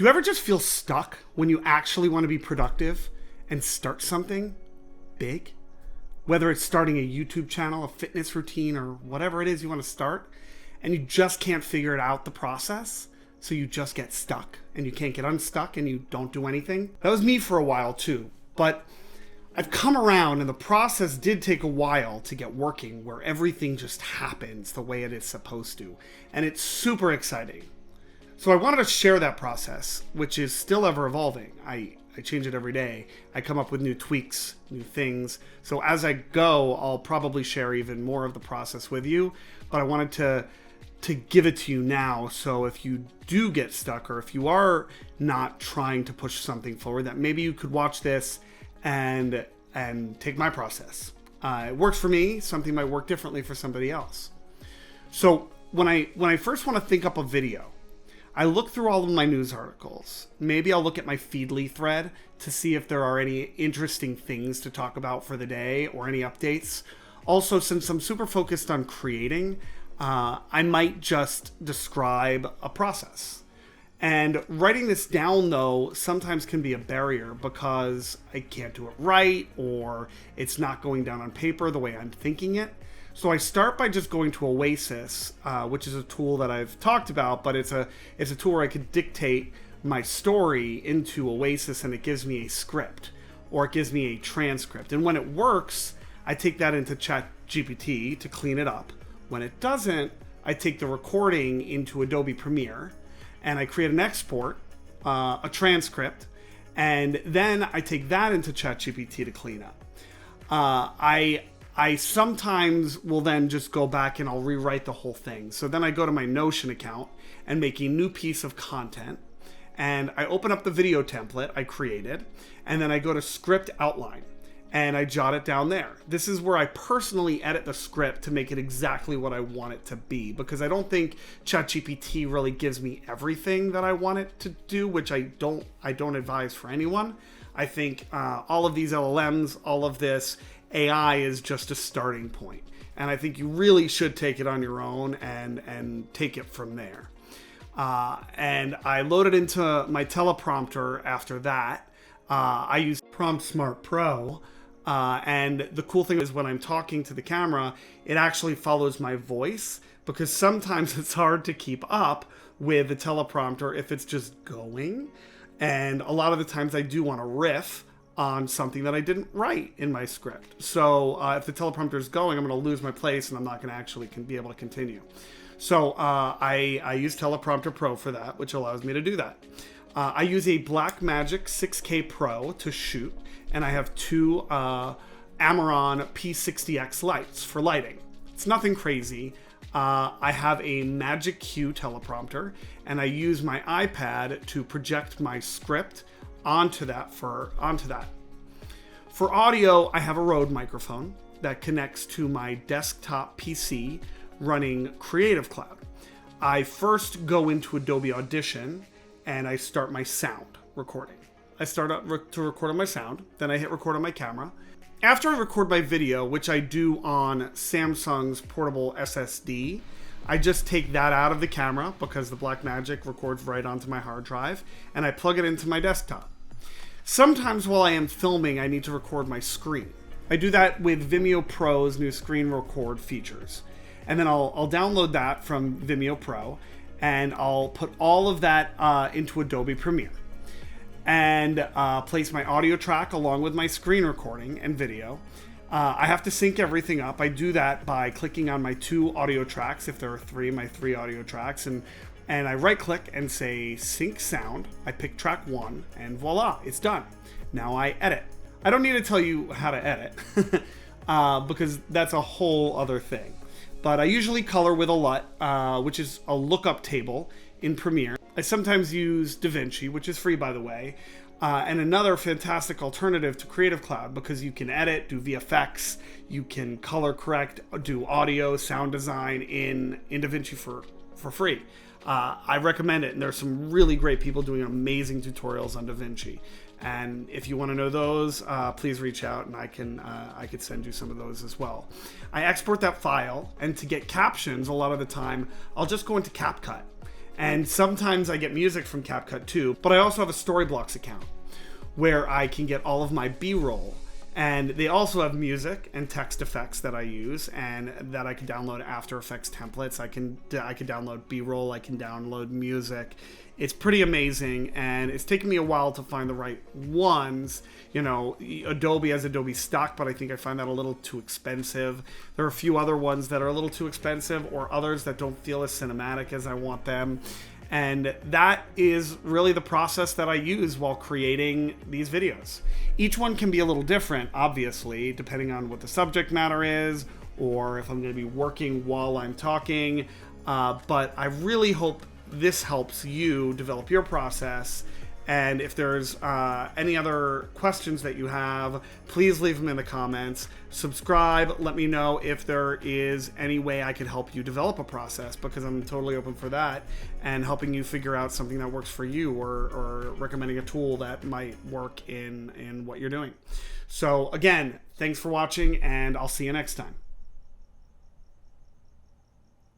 Do you ever just feel stuck when you actually want to be productive and start something big? Whether it's starting a YouTube channel, a fitness routine, or whatever it is you want to start, and you just can't figure it out the process, so you just get stuck and you can't get unstuck and you don't do anything. That was me for a while too, but I've come around and the process did take a while to get working, where everything just happens the way it is supposed to, and it's super exciting. So I wanted to share that process, which is still ever evolving. I change it every day. I come up with new tweaks, new things. So as I go, I'll probably share even more of the process with you, but I wanted to give it to you now. So if you do get stuck, or if you are not trying to push something forward, that maybe you could watch this and take my process. It works for me. Something might work differently for somebody else. So when I first want to think up a video, I look through all of my news articles. Maybe I'll look at my Feedly thread to see if there are any interesting things to talk about for the day or any updates. Also, since I'm super focused on creating, I might just describe a process. And writing this down, though, sometimes can be a barrier because I can't do it right, or it's not going down on paper the way I'm thinking it. So I start by just going to Oasis, which is a tool that I've talked about, but it's a tool where I could dictate my story into Oasis and it gives me a script, or it gives me a transcript. And when it works, I take that into ChatGPT to clean it up. When it doesn't, I take the recording into Adobe Premiere and I create an export, a transcript, and then I take that into ChatGPT to clean up. I sometimes will then just go back and I'll rewrite the whole thing. So then I go to my Notion account and make a new piece of content, and I open up the video template I created, and then I go to script outline and I jot it down there. This is where I personally edit the script to make it exactly what I want it to be, because I don't think ChatGPT really gives me everything that I want it to do, which I don't advise for anyone. I think all of these LLMs, all of this AI is just a starting point. And I think you really should take it on your own and take it from there. And I loaded into my teleprompter after that. I use Prompt Smart Pro. And the cool thing is when I'm talking to the camera, it actually follows my voice, because sometimes it's hard to keep up with the teleprompter if it's just going. And a lot of the times I do want to riff on something that I didn't write in my script. So if the teleprompter is going, I'm going to lose my place and I'm not going to actually be able to continue. So I use Teleprompter Pro for that, which allows me to do that. I use a Blackmagic 6K Pro to shoot, and I have two Amaron P60X lights for lighting. It's nothing crazy. I have a Magic Q teleprompter, and I use my iPad to project my script onto that. For audio, I have a Rode microphone that connects to my desktop PC running Creative Cloud. I first go into Adobe Audition and I start my sound recording. I start up to record on my sound, then I hit record on my camera. After I record my video, which I do on Samsung's portable SSD, I just take that out of the camera because the Blackmagic records right onto my hard drive, and I plug it into my desktop. Sometimes while I am filming, I need to record my screen. I do that with Vimeo Pro's new screen record features. And then I'll download that from Vimeo Pro, and I'll put all of that into Adobe Premiere. And place my audio track along with my screen recording and video. I have to sync everything up. I do that by clicking on my two audio tracks, if there are three, my three audio tracks, and I right click and say sync sound. I pick track 1 and voila, it's done. Now I edit. I don't need to tell you how to edit because that's a whole other thing. But I usually color with a LUT, which is a lookup table in Premiere. I sometimes use DaVinci, which is free, by the way, and another fantastic alternative to Creative Cloud, because you can edit, do VFX, you can color correct, do audio, sound design in DaVinci for free. I recommend it, and there's some really great people doing amazing tutorials on DaVinci. And if you want to know those, please reach out, and I could send you some of those as well. I export that file, and to get captions, a lot of the time, I'll just go into CapCut. And sometimes I get music from CapCut too, but I also have a Storyblocks account where I can get all of my B-roll. And they also have music and text effects that I use, and that I can download After Effects templates. I can download B-roll, I can download music. It's pretty amazing, and it's taken me a while to find the right ones. You know, Adobe has Adobe stock, but I think I find that a little too expensive. There are a few other ones that are a little too expensive, or others that don't feel as cinematic as I want them. And that is really the process that I use while creating these videos. Each one can be a little different, obviously, depending on what the subject matter is, or if I'm going to be working while I'm talking. But I really hope this helps you develop your process. And if there's any other questions that you have, please leave them in the comments. Subscribe. Let me know if there is any way I could help you develop a process, because I'm totally open for that, and helping you figure out something that works for you, or recommending a tool that might work in what you're doing. So again, thanks for watching, and I'll see you next time.